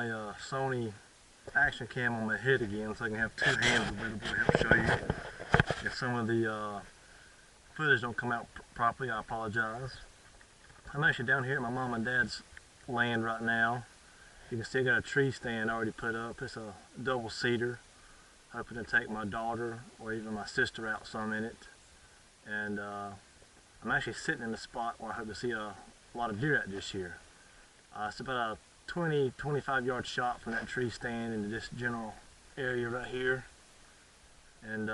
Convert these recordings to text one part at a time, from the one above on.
my Sony action cam on my head again so I can have two hands available to help show you. If some of the footage don't come out properly, I apologize. I'm actually down here at my mom and dad's land right now. You can see I got a tree stand already put up. It's a double seater. Hoping to take my daughter or even my sister out some in it. And I'm actually sitting in the spot where I hope to see a lot of deer at this year. It's about a 20-25 yard shot from that tree stand into this general area right here. And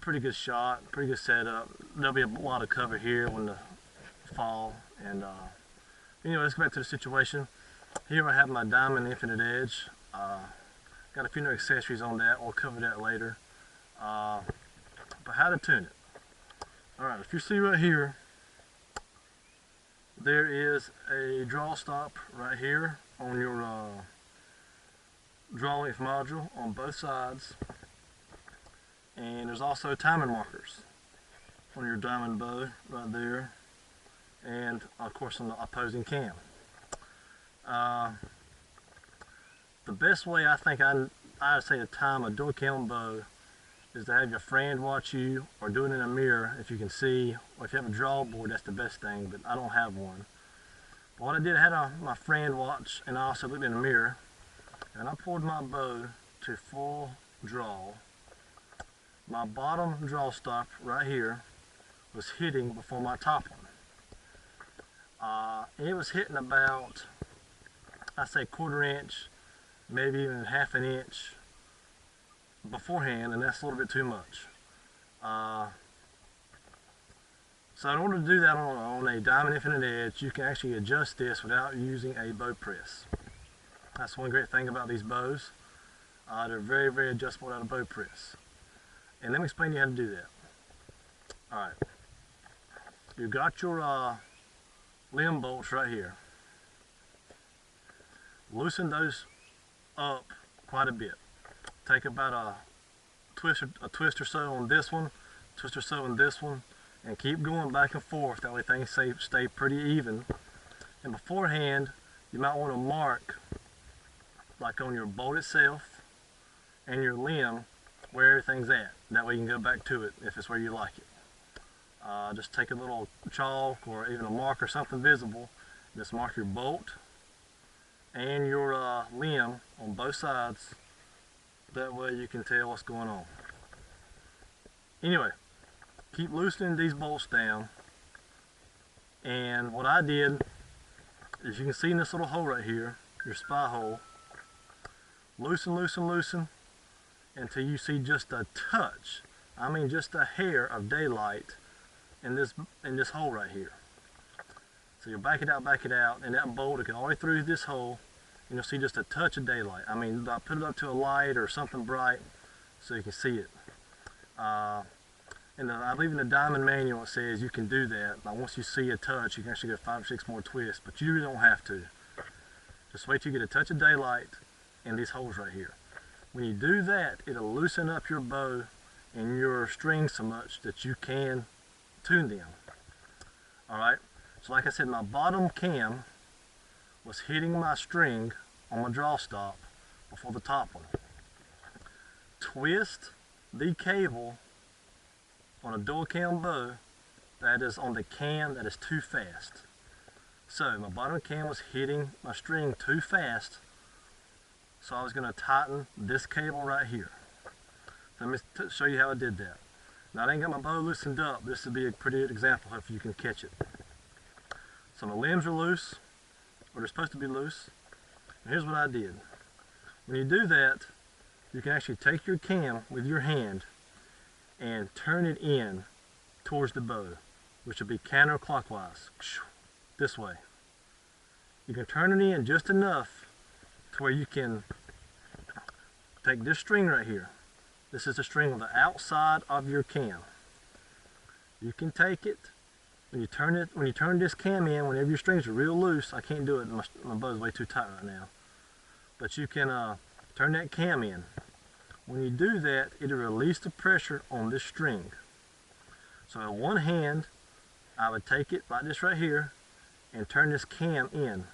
pretty good shot, pretty good setup. There'll be a lot of cover here when the fall. And anyway, let's go back to the situation. Here I have my Diamond Infinte Edge. Got a few new accessories on that. We'll cover that later. But how to tune it. Alright, if you see right here, there is a draw stop right here on your draw length module on both sides. And there's also timing markers on your diamond bow right there. And of course on the opposing cam. The best way I think I'd say to time a dual cam bow is to have your friend watch you, or do it in a mirror if you can see, or if you have a draw board, that's the best thing, but I don't have one. But what I did, I had my friend watch, and I also looked in the mirror, and I pulled my bow to full draw. My bottom draw stop right here was hitting before my top one. It was hitting about, I'd say 1/4 inch, maybe even 1/2 inch beforehand, and that's a little bit too much. So in order to do that on a Diamond Infinte Edge, you can actually adjust this without using a bow press. That's one great thing about these bows. They're very, very adjustable without a bow press. And let me explain to you how to do that. Alright, you've got your limb bolts right here. Loosen those up quite a bit. Take about a twist or so on this one, twist or so on this one, and keep going back and forth. That way things stay pretty even. And beforehand, you might want to mark, like on your bolt itself and your limb, where everything's at. That way you can go back to it if it's where you like it. Just take a little chalk or even a mark or something visible. Just mark your bolt and your limb on both sides. That way you can tell what's going on. Anyway, keep loosening these bolts down. And what I did is, you can see in this little hole right here, your spy hole, loosen, loosen, loosen until you see just a touch, I mean just a hair of daylight in this hole right here. So you back it out, and that bolt will go all the way through this hole, and you'll see just a touch of daylight. I mean, I put it up to a light or something bright so you can see it. And I believe in the Diamond manual it says you can do that. Like once you see a touch, you can actually go 5 or 6 more twists, but you really don't have to. Just wait till you get a touch of daylight in these holes right here. When you do that, it'll loosen up your bow and your strings so much that you can tune them. Alright, so like I said, my bottom cam was hitting my string on my draw stop before the top one. Twist the cable on a dual cam bow that is on the cam that is too fast. So my bottom cam was hitting my string too fast, so I was going to tighten this cable right here. So let me show you how I did that. Now I ain't got my bow loosened up. This would be a pretty good example. Hopefully you can catch it. So my limbs are loose, or they're supposed to be loose. And here's what I did. When you do that, you can actually take your cam with your hand and turn it in towards the bow, which will be counterclockwise, this way. You can turn it in just enough to where you can take this string right here. This is the string on the outside of your cam. You can take it when you turn this cam in, whenever your strings are real loose. I can't do it, my bow's way too tight right now. But you can turn that cam in. When you do that, it'll release the pressure on this string. So in one hand, I would take it like this right here and turn this cam in.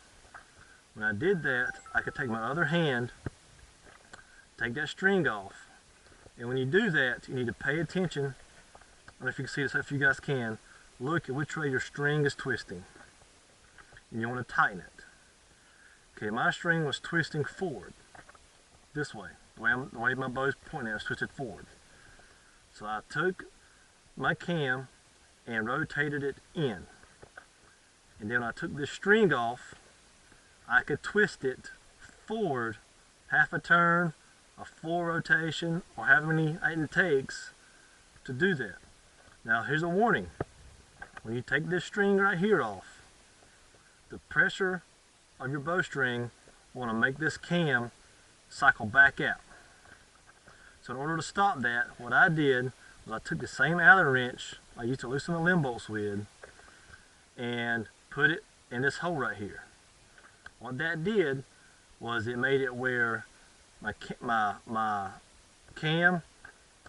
When I did that, I could take my other hand, take that string off. And when you do that, you need to pay attention. I don't know if you can see this, if you guys can. Look at which way your string is twisting. And you want to tighten it. Okay, my string was twisting forward. This way. The way my bow's pointing at was twisted forward. So I took my cam and rotated it in. And then when I took this string off, I could twist it forward half a turn, a full rotation, or however many it takes to do that. Now here's a warning. When you take this string right here off, the pressure of your bowstring will want to make this cam cycle back out. So in order to stop that, what I did was I took the same Allen wrench I used to loosen my limb bolts with and put it in this hole right here. What that did was it made it where my cam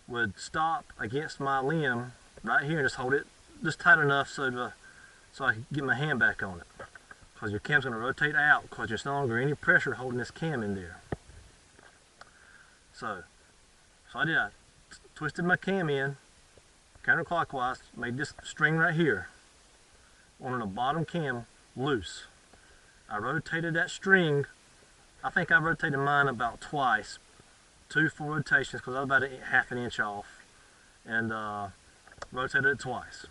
would stop against my limb right here and just hold it just tight enough so I could get my hand back on it. Because your cam's going to rotate out because there's no longer any pressure holding this cam in there. So I did. I twisted my cam in counterclockwise, made this string right here on the bottom cam loose. I rotated that string. I think I rotated mine about twice, 2 full rotations because I was about half an inch off, and rotated it twice.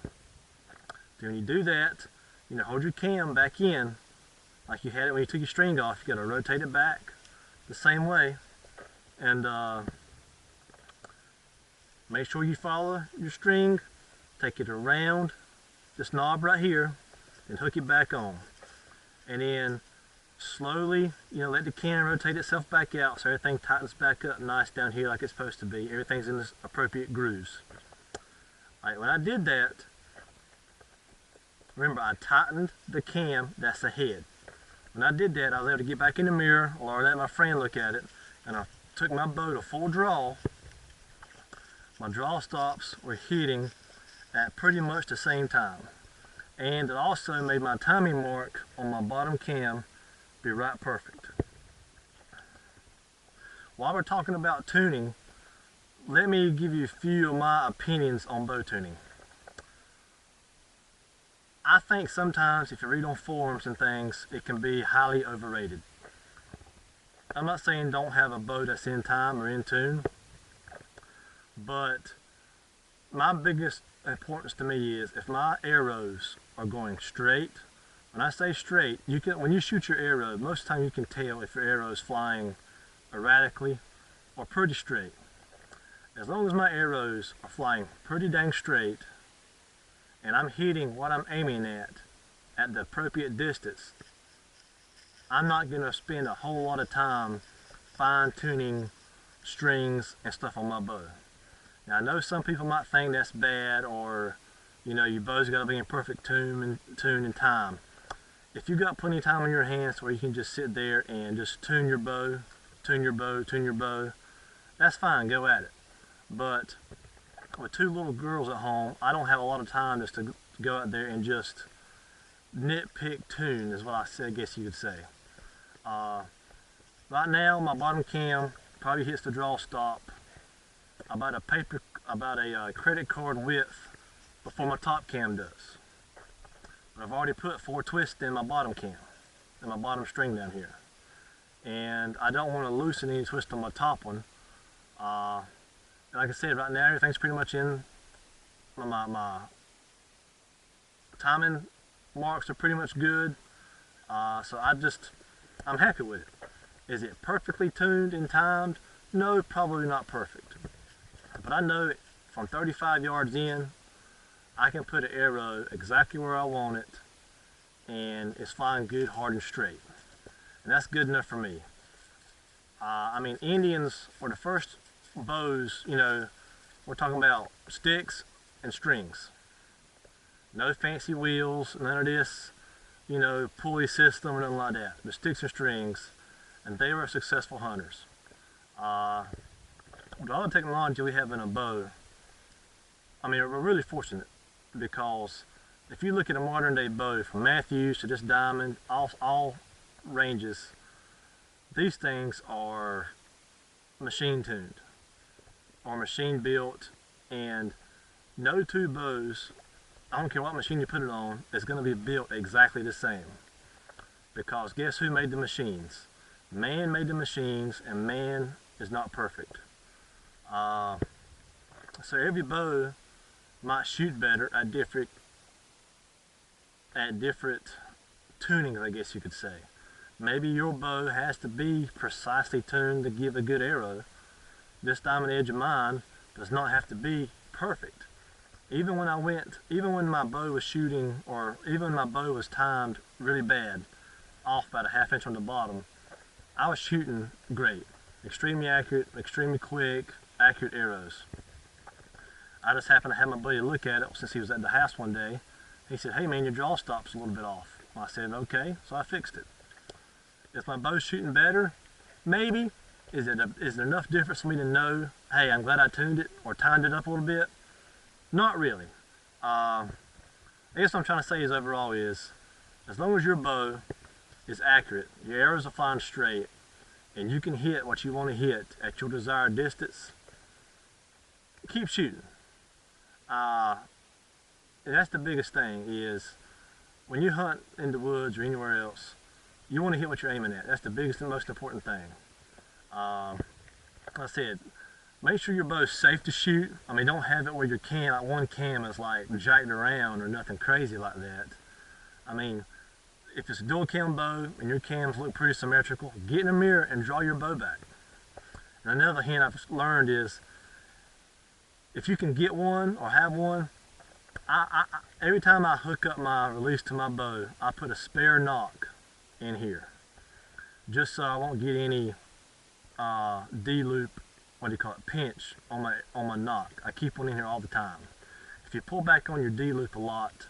Then when you do that, you hold your cam back in like you had it when you took your string off. You got to rotate it back the same way, and make sure you follow your string, take it around this knob right here, and hook it back on. And then slowly, let the cam rotate itself back out so everything tightens back up nice down here like it's supposed to be. Everything's in the appropriate grooves. Alright, when I did that, remember I tightened the cam that's the head. When I did that, I was able to get back in the mirror, or let my friend look at it, and I took my bow to full draw. My draw stops were hitting at pretty much the same time. And it also made my timing mark on my bottom cam be right perfect. While we're talking about tuning, let me give you a few of my opinions on bow tuning. I think sometimes if you read on forums and things, it can be highly overrated. I'm not saying don't have a bow that's in time or in tune, but my biggest importance to me is if my arrows are going straight. When I say straight, when you shoot your arrow, most of the time you can tell if your arrow is flying erratically or pretty straight. As long as my arrows are flying pretty dang straight and I'm hitting what I'm aiming at the appropriate distance, I'm not going to spend a whole lot of time fine-tuning strings and stuff on my bow. Now I know some people might think that's bad, or your bow's got to be in perfect tune and time. If you've got plenty of time on your hands where you can just sit there and just tune your bow, that's fine, go at it. But with 2 little girls at home, I don't have a lot of time just to go out there and just nitpick tune, is what I guess you could say. Right now, my bottom cam probably hits the draw stop about a credit card width before my top cam does. But I've already put 4 twists in my bottom cam, and my bottom string down here. And I don't want to loosen any twist on my top one. Like I said, right now everything's pretty much in. My timing marks are pretty much good. So I'm happy with it. Is it perfectly tuned and timed? No, probably not perfect. But I know from 35 yards in, I can put an arrow exactly where I want it, and it's flying good, hard, and straight. And that's good enough for me. I mean, Indians were the first bows, we're talking about sticks and strings. No fancy wheels, none of this, pulley system or nothing like that. The sticks and strings, and they were successful hunters. With all the technology we have in a bow, I mean, we're really fortunate, because if you look at a modern day bow, from Matthews to this Diamond, all ranges, these things are machine tuned or machine built, and no two bows, I don't care what machine you put it on, is going to be built exactly the same. Because guess who made the machines? Man made the machines, and man is not perfect. So every bow might shoot better at different tunings, I guess you could say. Maybe your bow has to be precisely tuned to give a good arrow. This Diamond Edge of mine does not have to be perfect. Even when my bow was shooting, or even when my bow was timed really bad, off about a half inch on the bottom, I was shooting great. Extremely accurate, extremely quick, accurate arrows. I just happened to have my buddy look at it since he was at the house one day. He said, "Hey man, your draw stop's a little bit off." Well, I said, "Okay," so I fixed it. Is my bow shooting better? Maybe. Is there enough difference for me to know, hey, I'm glad I tuned it or timed it up a little bit? Not really. I guess what I'm trying to say is overall is, as long as your bow is accurate, your arrows are flying straight, and you can hit what you want to hit at your desired distance, keep shooting. And that's the biggest thing is, when you hunt in the woods or anywhere else, you want to hit what you're aiming at. That's the biggest and most important thing. Like I said, make sure your bow's safe to shoot. I mean, don't have it where your cam, like one cam is like jacked around or nothing crazy like that. I mean, if it's a dual cam bow and your cams look pretty symmetrical, get in a mirror and draw your bow back. And another hint I've learned is, if you can get one or have one, every time I hook up my release to my bow, I put a spare knock in here, just so I won't get any D-loop, what do you call it, pinch on my knock. I keep one in here all the time. If you pull back on your D-loop a lot,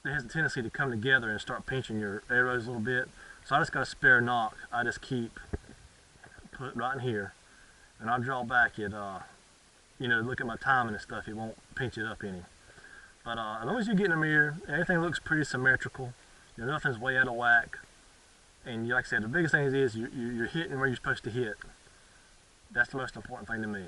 it has a tendency to come together and start pinching your arrows a little bit. So I just got a spare knock. I just put right in here, and I draw back it. Look at my timing and stuff. It won't pinch it up any. But as long as you get in the mirror, everything looks pretty symmetrical. Nothing's way out of whack. And like I said, the biggest thing is you're hitting where you're supposed to hit. That's the most important thing to me.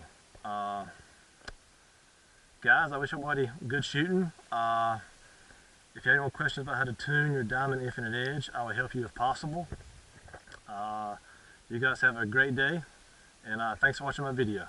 Guys, I wish everybody good shooting. If you have any more questions about how to tune your Diamond Infinte Edge, I will help you if possible. You guys have a great day, and thanks for watching my video.